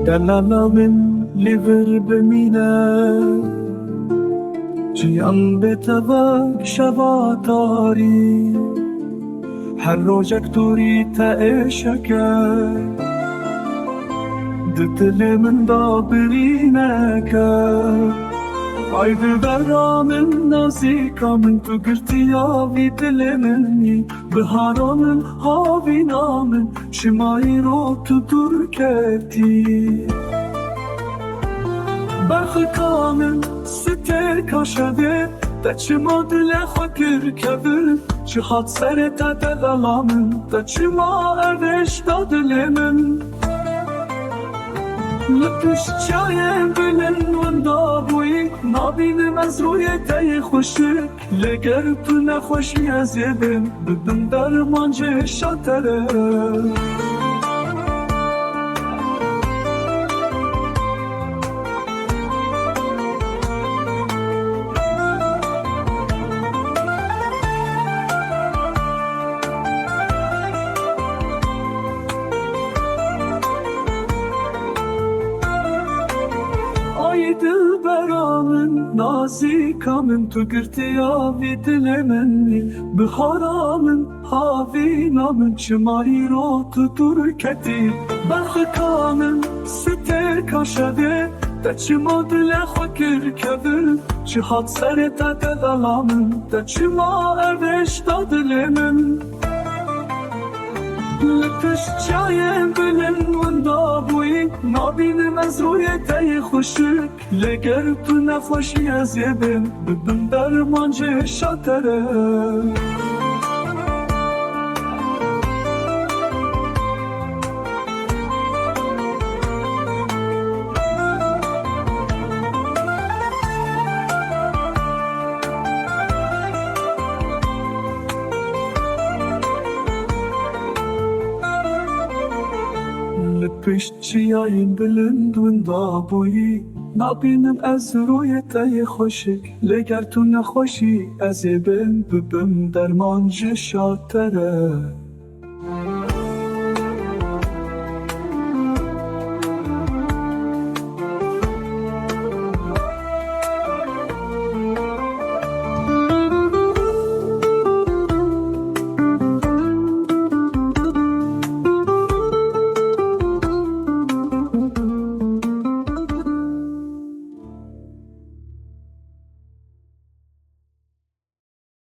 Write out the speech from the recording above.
دلنا من لیور بمینه جیان به تبک شباتاری هر روزک دوری تا اشکر دل من دا برینه که Haydi beramın nazikamın tu girtiyavi dilemeni Biharamın havinamın Şimayro tu durketi Berxikamın site kaşede Deçima dile xakir kevir Cihat serete develamın Deçima erdeş da dilemin لپش چایم بلن وندا بوی نابینم از روی تای خوشک لگر تو نخوشی از یدم بدم درمان جه شاتره دلبرامن نازیکامن تو گرتیاوی دلمنی بخارامن هاوینامن چمایی رو تو درکتی برخکامن سته کاشده دچما دل خکر کبر جهات سر تا دلامن دچما اردش دا دلمن لپش چایم بلن وندا بوی نابینم از روی تای خوشک لگر تو نخوشی از یدم بدم درمان جه شاتره لپش چیایم بلند وندا بوی نابینم از روی تای خوشک لگر تو نخوشی از یدم بدم درمان جه شاتره